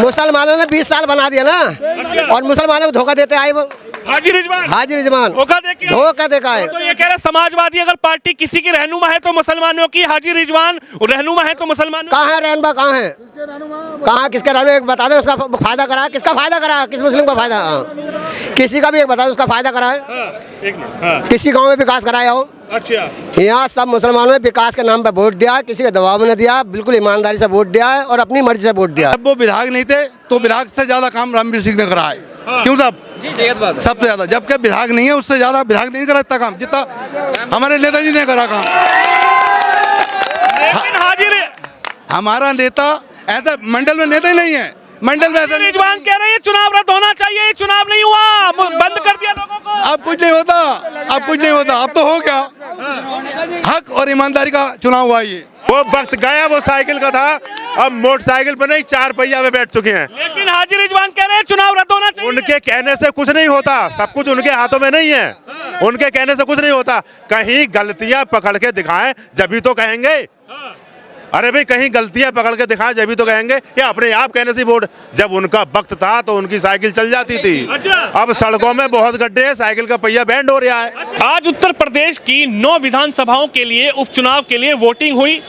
मुसलमानों ने 20 साल बना दिया ना, और मुसलमानों को धोखा देते आए वो हाजी रिजवान धोखा देखा है। तो ये कह रहे समाजवादी अगर पार्टी किसी की रहनुमा है तो मुसलमानों की, हाजी रिजवान रहनुमा है तो मुसलमानों। कहाँ है रहनुमा, कहाँ है, कहाँ किसके रहनुमा, एक बता दे उसका फायदा करा, किसका फायदा करा, किस मुस्लिम का फायदा, किसी का भी एक बता दे उसका फायदा करा है, किसी गाँव में विकास कराया हो। अच्छा, यहाँ सब मुसलमानों ने विकास के नाम पर वोट दिया, किसी के दबाव में न दिया, बिल्कुल ईमानदारी से वोट दिया है और अपनी मर्जी से वोट दिया। जब वो विधायक नहीं थे तो विधायक से ज्यादा काम रणवीर सिंह ने करा है। क्यों साहब? सबसे ज्यादा, जबकि विधायक नहीं है उससे ज्यादा विधायक नहीं करा इतना काम जितना हमारे नेताजी ने करा काम। लेकिन हाजिर हमारा नेता ऐसा मंडल में नेता ही नहीं है, मंडल में ऐसा रिजवान कह रहे हैं चुनाव रद्द होना चाहिए, ये चुनाव नहीं हुआ, बंद कर दिया लोगों को। अब कुछ नहीं होता, अब कुछ नहीं होता, अब तो हो गया, हक और ईमानदारी का चुनाव हुआ ये। वो वक्त गया, वो साइकिल का था, अब मोटरसाइकिल पर नहीं 4 पहिया में बैठ चुके हैं। लेकिन हाजी रिजवान कह रहे हैं चुनाव रद्द होना चाहिए। उनके कहने से कुछ नहीं होता, सब कुछ उनके हाथों में नहीं है, उनके कहने से कुछ नहीं होता। कहीं गलतियां पकड़ के दिखाएं जब तो कहेंगे। अरे भाई कहीं गलतियां पकड़ के दिखाएं जब तो कहेंगे, या अपने आप कहने से वोट। जब उनका वक्त था तो उनकी साइकिल चल जाती थी, अब सड़कों में बहुत गड्ढे हैं, साइकिल का पहिया बैंड हो रहा है। आज उत्तर प्रदेश की 9 विधानसभाओं के लिए उपचुनाव के लिए वोटिंग हुई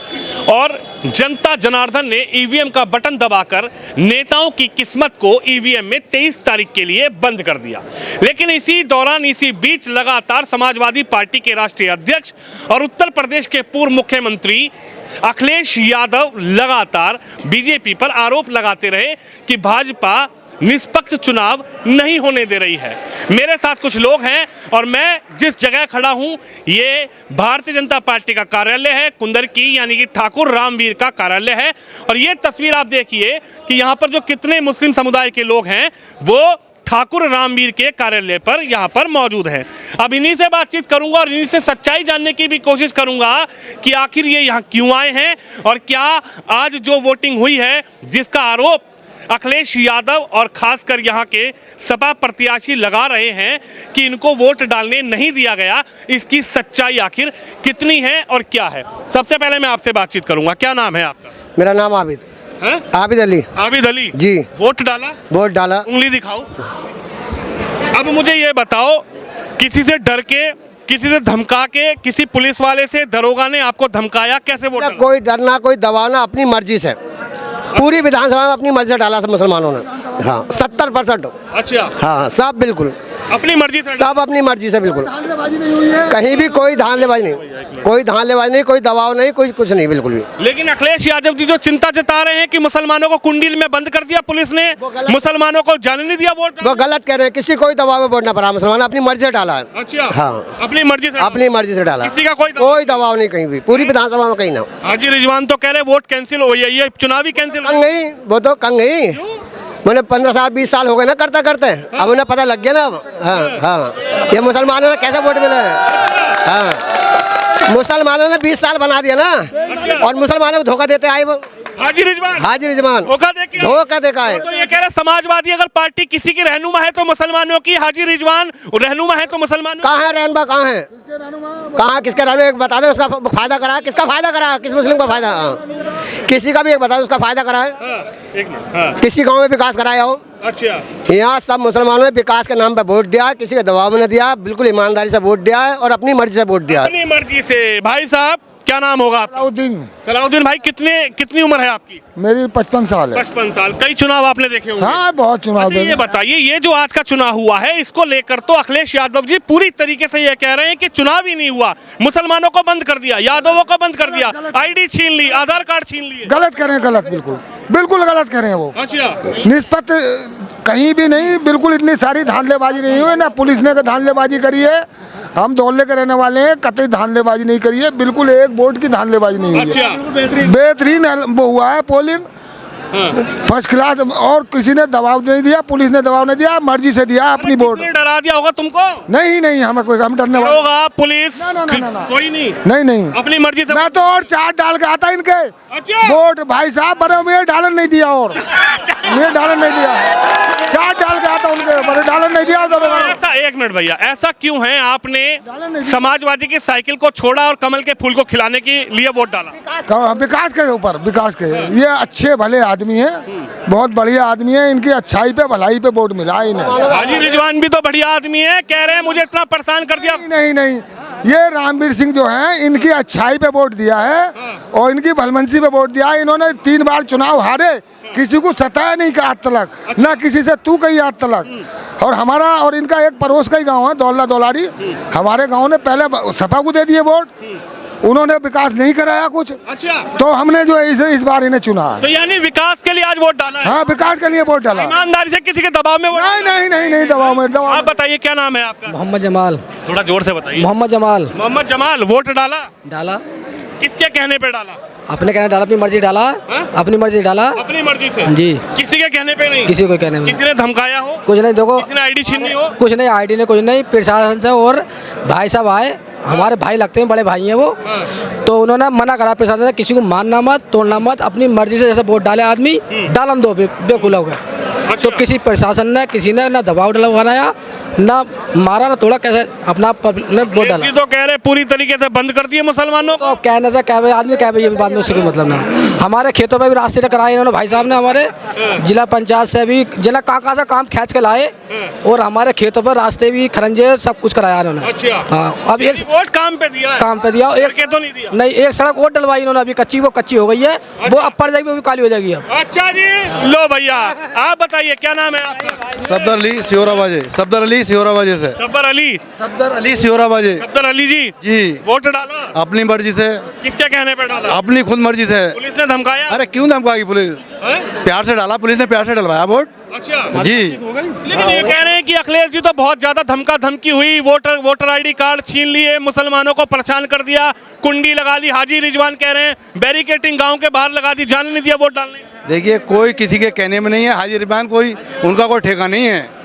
और जनता जनार्दन ने ईवीएम का बटन दबाकर नेताओं की किस्मत को ईवीएम में 23 तारीख के लिए बंद कर दिया। लेकिन इसी दौरान, इसी बीच लगातार समाजवादी पार्टी के राष्ट्रीय अध्यक्ष और उत्तर प्रदेश के पूर्व मुख्यमंत्री अखिलेश यादव लगातार बीजेपी पर आरोप लगाते रहे कि भाजपा निष्पक्ष चुनाव नहीं होने दे रही है। मेरे साथ कुछ लोग हैं और मैं जिस जगह खड़ा हूं ये भारतीय जनता पार्टी का कार्यालय है, कुंदर की यानी कि ठाकुर रामवीर का कार्यालय है। और ये तस्वीर आप देखिए कि यहाँ पर जो कितने मुस्लिम समुदाय के लोग हैं वो ठाकुर रामवीर के कार्यालय पर यहाँ पर मौजूद हैं। अब इन्हीं से बातचीत करूंगा और इन्हीं से सच्चाई जानने की भी कोशिश करूंगा कि आखिर ये यहाँ क्यों आए हैं और क्या आज जो वोटिंग हुई है जिसका आरोप अखिलेश यादव और खासकर यहाँ के सपा प्रत्याशी लगा रहे हैं कि इनको वोट डालने नहीं दिया गया, इसकी सच्चाई आखिर कितनी है और क्या है। सबसे पहले मैं आपसे बातचीत करूंगा, क्या नाम है आपका? मेरा नाम आबिद है? आबिद अली। आबिद अली जी। वोट डाला? वोट डाला। उंगली दिखाओ। अब मुझे ये बताओ, किसी से डर के, किसी से धमका के, किसी पुलिस वाले से, दरोगा ने आपको धमकाया, कैसे वोट डाला? कोई डरना, कोई दबाना, अपनी मर्जी से पूरी विधानसभा में अपनी मर्जी से डाला सब मुसलमानों ने। हाँ 70%। अच्छा, हाँ सब बिल्कुल अपनी मर्जी से, सब अपनी मर्जी से, बिल्कुल कहीं भी कोई धांधलेबाजी नहीं, कोई धांधलेबाजी नहीं, कोई दबाव नहीं, कोई कुछ नहीं, बिल्कुल भी। लेकिन अखिलेश यादव जी जो चिंता जता रहे हैं कि मुसलमानों को कुंडील में बंद कर दिया पुलिस ने, मुसलमानों को जाने नहीं दिया वोट, वो गलत कह रहे हैं। किसी कोई दबाव में वोट ना पड़ा, मुसलमान अपनी मर्जी से डाला है। अच्छा, हाँ अपनी मर्जी से, अपनी मर्जी से डाला, किसी का कोई दबाव नहीं कहीं भी, पूरी विधानसभा में कहीं ना। हाजी रिजवान तो कह रहे वोट कैंसिल हो गई, ये चुनाव ही कैंसिल कंग नहीं, वो तो कंग नहीं, मैंने 15 साल 20 साल हो गए ना करते करते, अब उन्हें पता लग गया ना। हाँ हाँ, ये मुसलमानों ने कैसे वोट मिले। हाँ मुसलमानों ने 20 साल बना दिया ना, और मुसलमानों को धोखा देते आए वो हाजी रिजवान धोखा देखा है। तो ये कह रहे समाजवादी अगर पार्टी किसी की रहनुमा है तो मुसलमानों की, हाजी रिजवान रहनुमा है तो मुसलमानों। कहाँ है रहनुमा, कहाँ है, कहाँ किसके रहनुमा, एक बता दे उसका फायदा करा, किसका फायदा करा, किस मुस्लिम का फायदा, किसी का भी एक बता दे उसका फायदा करा है, किसी गाँव में विकास कराया हो। अच्छा, यहाँ सब मुसलमानों ने विकास के नाम पर वोट दिया, किसी के दबाव में न दिया, बिल्कुल ईमानदारी से वोट दिया है और अपनी मर्जी से वोट दिया। अपनी मर्जी से। भाई साहब क्या नाम होगा आपका? सलाउद्दीन भाई, कितनी उम्र है आपकी? मेरी 55 साल है। 55 साल। कई चुनाव आपने देखे होंगे। हाँ बहुत चुनाव देखे। ये बताइए, ये जो आज का चुनाव हुआ है इसको लेकर तो अखिलेश यादव जी पूरी तरीके से ये कह रहे हैं कि चुनाव ही नहीं हुआ, मुसलमानों को बंद कर दिया, यादवों को बंद कर दिया, आईडी छीन ली, आधार कार्ड छीन लिए। गलत करें, गलत, बिल्कुल बिल्कुल गलत करें वो। अच्छा, निष्पक्ष कहीं भी नहीं, बिल्कुल इतनी सारी धांधलेबाजी नहीं हुई ना, पुलिस ने धांधलेबाजी करी है, हम दौड़ने के रहने वाले हैं, कतई धांधलेबाजी नहीं करी है, बिल्कुल एक वोट की धांधलेबाजी नहीं हुई है। बेहतरीन वो हुआ है पोलिंग, फर्स्ट क्लास, और किसी ने दबाव नहीं दिया, पुलिस ने दबाव नहीं दिया, मर्जी से दिया अपनी वोट। डरा दिया होगा तुमको? नहीं नहीं, हमें कोई हम डरने वाला होगा पुलिस? कोई नहीं, अपनी मर्जी से। मैं तो और चार डाल के आता इनके वोट, भाई साहब बने, मैं डालन नहीं दिया, और मैं डालन नहीं दिया, चार डाल के आता उनके पर डालन नहीं दिया दरोगा ने। ऐसा, एक मिनट भैया, ऐसा क्यों है आपने समाजवादी की साइकिल को छोड़ा और कमल के फूल को खिलाने के लिए वोट डाला? विकास के ऊपर, विकास के, ये अच्छे भले आदमी हैं, बहुत बढ़िया आदमी है, इनकी अच्छाई पे भलाई पे वोट मिला है इन्हें। हाजी रिजवान भी तो बढ़िया आदमी है, कह रहे हैं मुझे इतना परेशान कर दिया। नहीं नहीं, ये रामवीर सिंह जो हैं इनकी अच्छाई पे वोट दिया है और इनकी भलमनसी पे वोट दिया है। इन्होंने 3 बार चुनाव हारे, किसी को सताया नहीं का आज तक, ना किसी से तू कही आज तक। और हमारा और इनका एक पड़ोस का ही गांव है दौला दौलारी, हमारे गांव ने पहले सपा को दे दिए वोट, उन्होंने विकास नहीं कराया कुछ। अच्छा, तो हमने जो है इस बार इन्हें चुना है। तो यानी विकास के लिए आज वोट डाला है? हाँ, विकास के लिए वोट डाला। ईमानदारी से किसी के दबाव में वोट? नहीं नहीं नहीं नहीं, दबाव में दबाव। आप बताइए क्या नाम है आपका? मोहम्मद जमाल। थोड़ा जोर से बताइए। मोहम्मद जमाल। मोहम्मद जमाल, वोट डाला। किसके कहने पे डाला? अपने कहने डाला, अपनी मर्जी डाला। अपनी मर्जी डाला, अपनी मर्जी से जी, किसी के कहने पे नहीं? किसी को कहने में किसी ने धमकाया हो? कुछ नहीं, देखो किसी ने आईडी छीनी हो? कुछ नहीं, आईडी ने कुछ नहीं, प्रशासन से। और भाई साहब आए, हमारे भाई लगते हैं, बड़े भाई हैं वो, तो उन्होंने मना करा प्रशासन से, किसी को मारना मत, तोड़ना मत, अपनी मर्जी से जैसे वोट डाले आदमी डालन दो, बेकुल हो गए। तो किसी प्रशासन ने, किसी ने ना दबाव डलवाया, ना मारा, ना तोड़ा, कैसे अपना वोट डाला। तो कह रहे पूरी तरीके से बंद कर दिए मुसलमानों को। तो कहने से कह भाई आदमी, कह भाई ये बात में उससे कोई मतलब ना। हमारे खेतों में भी रास्ते कराए इन्होंने, भाई साहब ने हमारे जिला पंचायत से भी जना कहाँ से काम खींच के लाए, और हमारे खेतों पर रास्ते भी, खरंजे, सब कुछ कराया इन्होंने। अच्छा, हाँ, अब एक वोट काम पे दिया है? काम पे दिया, एक तो नहीं दिया? नहीं, एक सड़क और डलवाई इन्होंने, अभी कच्ची, वो कच्ची हो गई है, वो अब पड़ जाएगी, वो भी काली हो जाएगी अब। अच्छा जी, लो भैया आप बताइए क्या नाम है आपका? सफदर अली सियोराबाजे, सफदर अली सियोराबाजे से। सफदर अली। सफदर अली सियोराबाजे। सफदर अली जी, वोट डाला? अपनी मर्जी से। किसके कहने पे डाला? अपनी खुद मर्जी से। पुलिस ने धमकाया? अरे क्यों धमकाएगी पुलिस? प्यार से डाला, पुलिस ने प्यार से डलवाया वोट। अच्छा जी। लेकिन ये कह रहे हैं कि अखिलेश जी तो बहुत ज्यादा धमका धमकी हुई, वोटर आईडी कार्ड छीन लिए, मुसलमानों को परेशान कर दिया, कुंडी लगा ली। हाजी रिजवान कह रहे हैं बैरिकेटिंग गांव के बाहर लगा दी, जाने नहीं दिया वोट डालने। देखिए, कोई किसी के कहने में नहीं है। हाजी रिजवान कोई, उनका कोई ठेका नहीं है,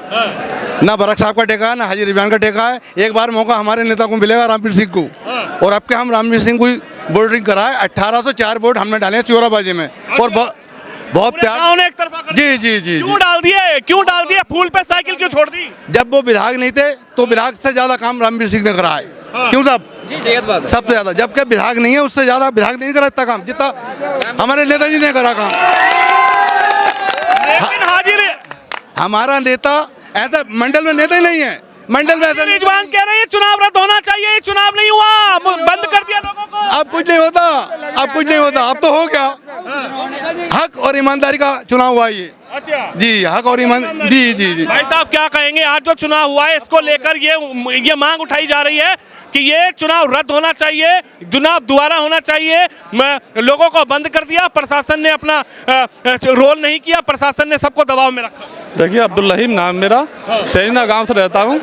ना बरक साहब का ठेका है, ना हाजी रिजवान का ठेका है। एक बार मौका हमारे नेता को मिलेगा, रामवीर सिंह को, और अब के हम रामवीर सिंह को वोटिंग कराए। 1804 वोट हमने डाले चोराबाजी में, और बहुत प्यार। एक तरफा कर जी जी जी। क्यों डाल दिए? क्यों डाल दिए? फूल पे साइकिल क्यों छोड़ दी? जब वो विधायक नहीं थे तो विधायक से ज्यादा काम रामवीर सिंह ने करा है। क्यों साहब? सबसे ज्यादा, जबकि विधायक नहीं है उससे ज्यादा विधायक नहीं करा इतना काम जितना हमारे नेताजी ने करा काम। हमारा नेता ऐसा मंडल में नेता ही नहीं है, मंडल में ऐसा। रिजवान कह रहे हैं चुनाव रद्द होना चाहिए, ये चुनाव नहीं हुआ, बंद कर दिया लोगों को। अब कुछ नहीं होता, अब कुछ नहीं होता, अब तो हो गया। हक और ईमानदारी का चुनाव हुआ ये। अच्छा जी, हक और ईमान। जी जी जी। भाई साहब क्या कहेंगे, आज जो चुनाव हुआ है इसको लेकर ये मांग उठाई जा रही है कि ये चुनाव रद्द होना चाहिए, चुनाव दोबारा होना चाहिए। लोगों को बंद कर दिया, प्रशासन ने अपना रोल नहीं किया, प्रशासन ने सबको दबाव में रखा। देखिए, अब्दुल रहीम नाम मेरा, सैना गांव से रहता हूं।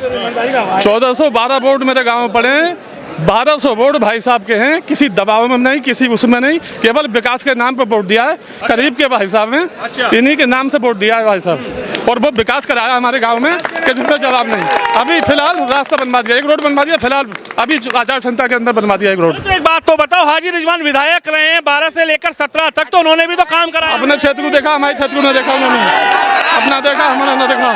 1412 वोट मेरे गांव में पड़े हैं, 1200 वोट भाई साहब के हैं। किसी दबाव में नहीं, किसी उसमें नहीं, केवल विकास के नाम पे वोट दिया है। करीब के भाई साहब हैं, इन्हीं के नाम से वोट दिया है भाई साहब, और वो विकास कराया हमारे गांव में, किसी से जवाब नहीं। अभी फिलहाल रास्ता बनवा दिया, एक रोड बनवा दिया, फिलहाल अभी आचार संहिता के अंदर बनवा दिया एक रोड। तो एक बात तो बताओ, हाजी रिजवान विधायक रहे हैं 12 से लेकर 17 तक, तो उन्होंने भी तो काम करा। अपने क्षेत्र को देखा, हमारे क्षेत्र को नहीं देखा उन्होंने, अपना देखा, हमारा न देखा।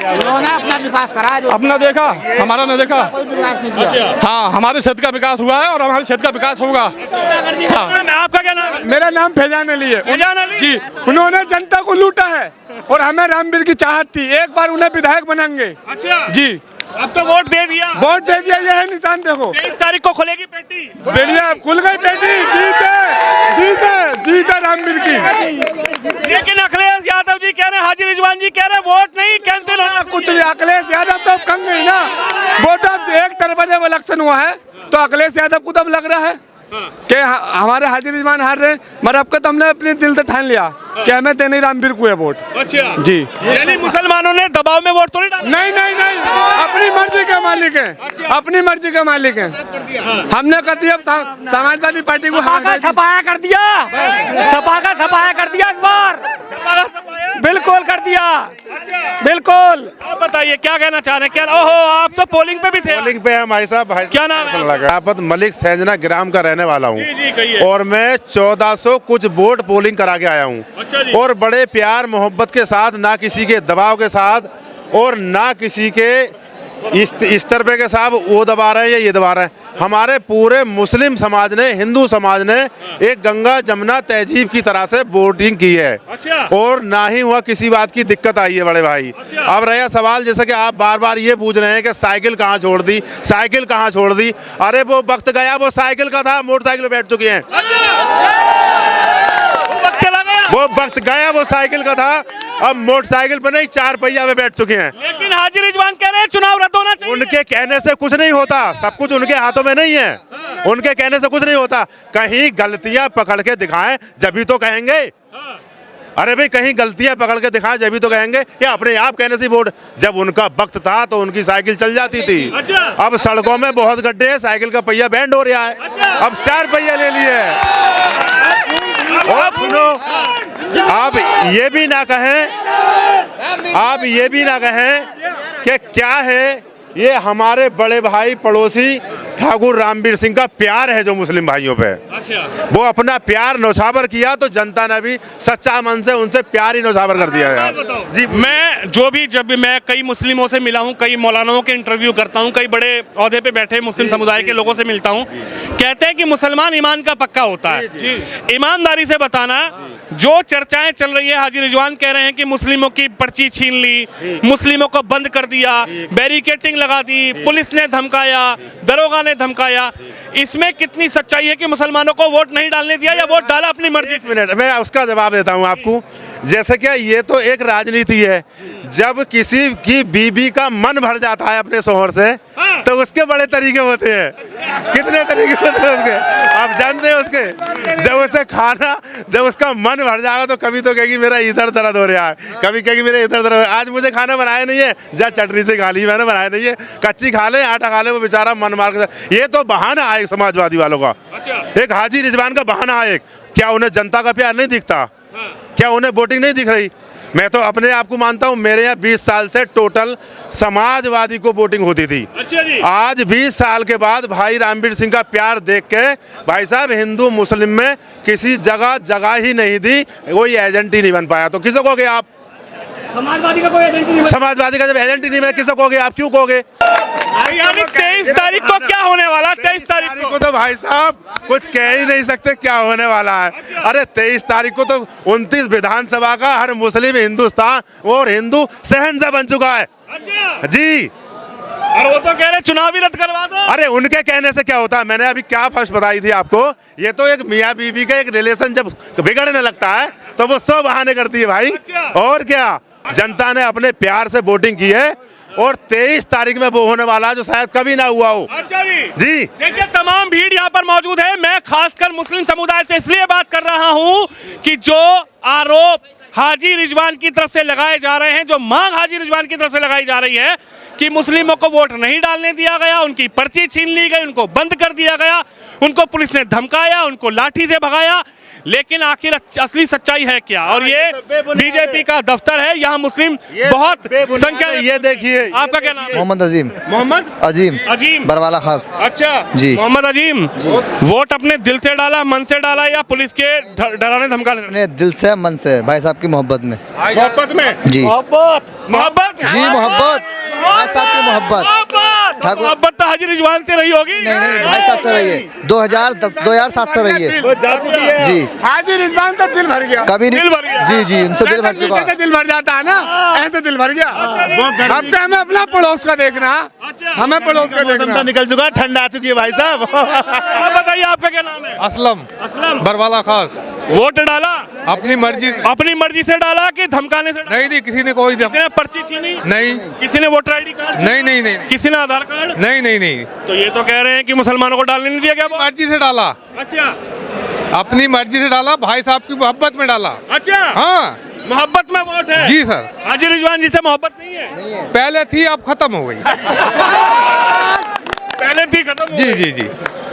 उन्होंने अपना विकास करा, अपना देखा, हमारा न देखा। कोई विकास नहीं किया। हाँ, हमारे क्षेत्र का विकास हुआ है और हमारे क्षेत्र का विकास होगा। हाँ। आपका क्या नाम है? मेरा नाम फैजान अली है। फैजान अली जी, उन्होंने जनता को लूटा है और हमें रामवीर की चाहत थी, एक बार उन्हें विधायक बनाएंगे। अच्छा जी, अब तो वोट दे दिया, वोट दे दिया, ये है निशान देखो। 23 तारीख को खुलेगी पेटी। बढ़िया, खुल गई पेटी, जीते जीते जीते रामवीर की। लेकिन अखिलेश यादव जी कह रहे हैं, हाजी रिजवान जी कह रहे हैं वोट नहीं कैंसिल होना। कुछ भी, अखिलेश यादव तो अब कम नहीं ना, वोट अब एक तरफा जब इलेक्शन हुआ है तो अखिलेश यादव को तब लग रहा है कि हमारे हाजी रिजवान हार रहे, मगर अब का तो हमने अपने दिल से ठान लिया कि हमें देने रामवीर को है वोट। अच्छा जी, यानी मुसलमानों ने दबाव में वोट थोड़ी डाला। नहीं नहीं नहीं, अपनी मर्जी के मालिक हैं, अपनी मर्जी के मालिक हैं। हमने कभी अब समाजवादी पार्टी को सपाया कर दिया, सपा का सपाया कर दिया इस बार। बिल्कुल कर दिया, बिल्कुल। आप बताइए क्या कहना चाह रहे हैं? क्या ओहो, आप तो पोलिंग पे भी थे। पोलिंग पे हम भाई साहब, क्या नाम है? आफत मलिक सैजना ग्राम का रहने वाला हूँ। जी, जी, कहिए। और मैं 1400 कुछ वोट पोलिंग करा के आया अच्छा जी। हूँ और बड़े प्यार मोहब्बत के साथ, ना किसी के दबाव के साथ और ना किसी के इस तरह के साहब वो दबा रहे हैं या ये दबा रहे हैं। हमारे पूरे मुस्लिम समाज ने, हिंदू समाज ने एक गंगा जमुना तहजीब की तरह से वोटिंग की है। अच्छा। और ना ही हुआ किसी बात की दिक्कत आई है बड़े भाई। अच्छा। अब रहा सवाल, जैसे कि आप बार बार ये पूछ रहे हैं कि साइकिल कहाँ छोड़ दी, साइकिल कहाँ छोड़ दी। अरे वो वक्त गया, वो साइकिल का था, मोटरसाइकिल पे बैठ चुके हैं। वो वक्त गया, वो साइकिल का था, अब मोटरसाइकिल पे नहीं, 4 पहिया में बैठ चुके हैं। लेकिन हाजी रिजवान कह रहे हैं चुनाव रद्द होना चाहिए। उनके कहने से कुछ नहीं होता, सब कुछ उनके हाथों में नहीं है। उनके कहने से कुछ नहीं होता। कहीं गलतियां पकड़ के दिखाएं जब तो कहेंगे। अरे भाई, कहीं गलतियां पकड़ के दिखाएं जब तो कहेंगे, या अपने आप कहने से वोट। जब उनका वक्त था तो उनकी साइकिल चल जाती थी। अच्छा। अब सड़कों में बहुत गड्ढे हैं, साइकिल का पहिया बैंड हो रहा है। अब 4 पहिया ले लिए। और सुनो, आप ये भी ना कहें, आप ये भी ना कहें कि क्या है ये हमारे बड़े भाई पड़ोसी ठाकुर रामवीर सिंह का प्यार है जो मुस्लिम भाइयों पे। अच्छा। वो अपना प्यार नौछावर किया तो जनता ने भी सच्चा मन से उनसे प्यार ही नौछावर कर दिया यार। जी, मैं जब भी मैं कई मुस्लिमों से मिला हूं, कई मौलानाओं के इंटरव्यू करता हूं, कई बड़े ओहदे पे बैठे मुस्लिम समुदाय के लोगों से मिलता हूं, कहते हैं कि मुसलमान ईमान का पक्का होता है। ईमानदारी से बताना, जो चर्चाएं चल रही है, हाजी रिजवान कह रहे हैं कि मुस्लिमों की पर्ची छीन ली, मुस्लिमों को बंद कर दिया, बैरिकेटिंग लगा दी, पुलिस ने धमकाया, दरोगा ने धमकाया, इसमें कितनी सच्चाई है कि मुसलमानों को वोट नहीं डालने दिया या वोट डाला अपनी मर्जी? 1 मिनट, मैं उसका जवाब देता हूं आपको। जैसे क्या ये तो एक राजनीति है। जब किसी की बीबी का मन भर जाता है अपने शोहर से, तो उसके बड़े तरीके होते हैं। कितने तरीके होते हैं उसके, आप जानते हैं उसके। जब उसे खाना, जब उसका मन भर जाएगा तो कभी तो कहेगी मेरा इधर दर्द हो रहा है, कभी कहेगी मेरे इधर दर्द। आज मुझे खाना बनाया नहीं है, जा चटनी से खा ली, मैंने बनाया नहीं है, कच्ची खा ले, आटा खा ले। वो बेचारा मन मार के, ये तो बहाना है समाजवादी वालों का। एक हाजी रिजवान का बहाना है। क्या उन्हें जनता का प्यार नहीं दिखता? क्या उन्हें वोटिंग नहीं दिख रही? मैं तो अपने आप को मानता हूं, मेरे यहाँ 20 साल से टोटल समाजवादी को वोटिंग होती थी। अच्छा जी। आज 20 साल के बाद भाई रामवीर सिंह का प्यार देख के भाई साहब हिंदू मुस्लिम में किसी जगह ही नहीं दी, कोई एजेंट ही नहीं बन पाया। तो किसे कहोगे आप? समाजवादी का कोई एजेंट नहीं। समाजवादी का जब एजेंट ही नहीं बना, किसे कहोगे आप? क्यों कहोगे? यानी 23 तारीख को क्या होने वाला? 23 तारीख को तो भाई साहब कुछ कह ही नहीं सकते क्या होने वाला है। अरे 23 तारीख को तो 29 विधानसभा का हर मुस्लिम हिंदुस्तान और हिंदू शहंशाह बन चुका है। अच्छा जी। और वो तो कह रहे चुनाव ही रद्द करवा दो। अरे उनके कहने से क्या होता है? मैंने अभी क्या फर्स्ट बताई थी आपको। ये तो एक मियाँ बीवी का एक रिलेशन जब बिगड़ने लगता है तो वो 100 बहाने करती है भाई। और क्या, जनता ने अपने प्यार से वोटिंग की है और 23 तारीख में वो होने वाला है जो शायद कभी ना हुआ हो। अच्छा जी। जी देखिए, तमाम भीड़ यहाँ पर मौजूद है। मैं खासकर मुस्लिम समुदाय से इसलिए बात कर रहा हूँ कि जो आरोप हाजी रिजवान की तरफ से लगाए जा रहे हैं, जो मांग हाजी रिजवान की तरफ से लगाई जा रही है कि मुस्लिमों को वोट नहीं डालने दिया गया, उनकी पर्ची छीन ली गई, उनको बंद कर दिया गया, उनको पुलिस ने धमकाया, उनको लाठी से भगाया, लेकिन आखिर असली सच्चाई है क्या? और ये बीजेपी का दफ्तर है, यहाँ मुस्लिम बहुत संख्या में। ये देखिए, आपका क्या नाम है? मोहम्मद अजीम। मोहम्मद अजीम अजीम बरवाला खास। अच्छा जी। मोहम्मद अजीम, वोट अपने दिल से डाला, मन से डाला, या पुलिस के डराने धमकाने? अपने दिल से, मन से, भाई साहब की मोहब्बत में। मोहब्बत में? जी। मोहब्बत जी, मोहब्बत, भाई साहब की मोहब्बत। ठाकुर मोहब्बत तो हाजी रिजवान से रही होगी। नहीं, भाई साहब से रही है। 2007 से रही है। वो जा चुकी है। जी। हाजी रिजवान तो दिल भर गया, कभी नहीं। दिल भर गया। जी जी, उनसे दिल भर चुका है। दिल भर जाता है ना, ऐसे दिल भर गया। अब तो हमें अपना पड़ोस का देखना, हमें पड़ोस का देखना। निकल चुका है, ठंड आ चुकी है भाई साहब। आप बताइए, आपका क्या नाम है? असलम असलम। बरवाला खास। वोट डाला अपनी मर्जी से डाला कि धमकाने से डाला? नहीं, किसी ने कोई किसी ने पर्ची छीनी? नहीं। किसी ने वोटर ID कार्ड? नहीं। किसी ने आधार कार्ड? नहीं। तो ये तो कह रहे हैं कि मुसलमानों को डालने नहीं दिया गया वोट? मर्जी से डाला, अच्छा अपनी मर्जी से डाला, भाई साहब की मोहब्बत में डाला। अच्छा। हाँ, मोहब्बत में वोट है? जी सर। हाजी रिजवान जी से मोहब्बत नहीं है? पहले थी, अब खत्म हो गई। पहले थी, खत्म हो जी गई। जी जी।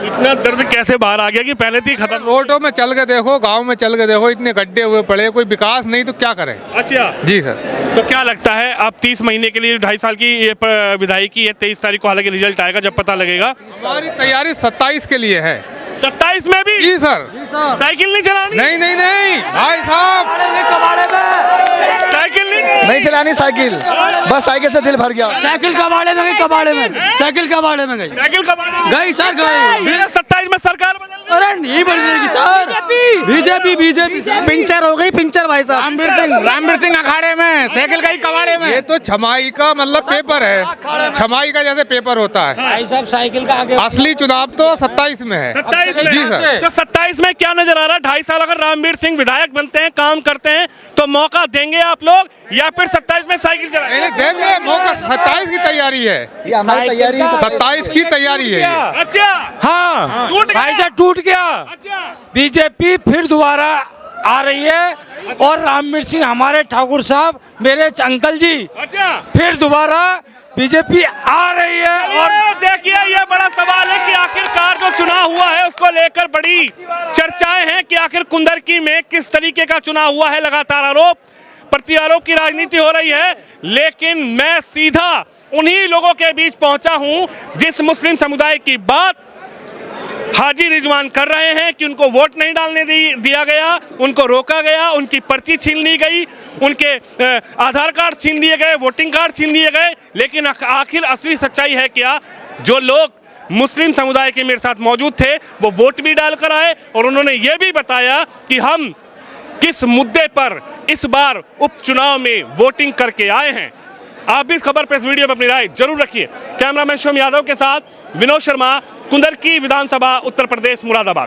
इतना दर्द कैसे बाहर आ गया कि पहले थी खत्म? रोडों में चल के देखो, गांव में चल के देखो, इतने गड्ढे हुए पड़े, कोई विकास नहीं तो क्या करें। अच्छा जी सर। तो क्या लगता है अब 30 महीने के लिए 2.5 साल की ये विधायकी है, 23 तारीख को हालांकि रिजल्ट आएगा जब पता लगेगा। हमारी तैयारी 27 के लिए है। 27 में भी? जी सर। साइकिल नहीं चलानी? नहीं नहीं नहीं भाई साहब, साइकिल नहीं चलानी साइकिल, बस साइकिल से दिल भर गया। साइकिल कबाड़े में गई, कबाड़े में साइकिल कबाड़े में गई, साइकिल कब गई सर गई। 27 में सरकार बदल अरे नहीं बदलेगी सर, बीजेपी बीजेपी। पिंचर हो गई, पिंचर भाई साहब। रामवीर सिंह अखाड़े में, साइकिल का ही कबाड़े में। ये तो छमाई का मतलब पेपर है, छमाई का जैसे पेपर होता है। भाई साहब साइकिल का आगे असली चुनाव तो 27 में है। 27 में? जी सर। तो 27 में क्या नजर आ रहा है? 2.5 साल अगर रामवीर सिंह विधायक बनते हैं, काम करते हैं, तो मौका देंगे आप लोग या फिर 27 में साइकिल चलाएंगे? नहीं देंगे मौका, 27 की तैयारी है, ये हमारी तैयारी है। 27 की तैयारी है ये। अच्छा हाँ टूट गया? भाई साहब टूट गया। अच्छा बीजेपी फिर दोबारा आ रही है और रामवीर सिंह हमारे ठाकुर साहब, मेरे अंकल जी, अच्छा फिर दोबारा बीजेपी आ रही है। और देखिए ये बड़ा सवाल है कि आखिरकार जो चुनाव हुआ है उसको लेकर बड़ी चर्चाएं हैं कि आखिर कुंदरकी में किस तरीके का चुनाव हुआ है। लगातार आरोप प्रत्यारोप की राजनीति हो रही है, लेकिन मैं सीधा उन्हीं लोगों के बीच पहुंचा हूं जिस मुस्लिम समुदाय की बात हाजी रिजवान कर रहे हैं कि उनको वोट नहीं डालने दिया गया, उनको रोका गया, उनकी पर्ची छीन ली गई, उनके आधार कार्ड छीन लिए गए, वोटिंग कार्ड छीन लिए गए। लेकिन आखिर असली सच्चाई है क्या? जो लोग मुस्लिम समुदाय के मेरे साथ मौजूद थे वो वोट भी डालकर आए और उन्होंने ये भी बताया कि हम किस मुद्दे पर इस बार उपचुनाव में वोटिंग करके आए हैं। आप भी इस खबर पर, इस वीडियो पर अपनी राय जरूर रखिए। कैमरामैन शिवम यादव के साथ विनोद शर्मा, कुंदरकी विधानसभा, उत्तर प्रदेश, मुरादाबाद।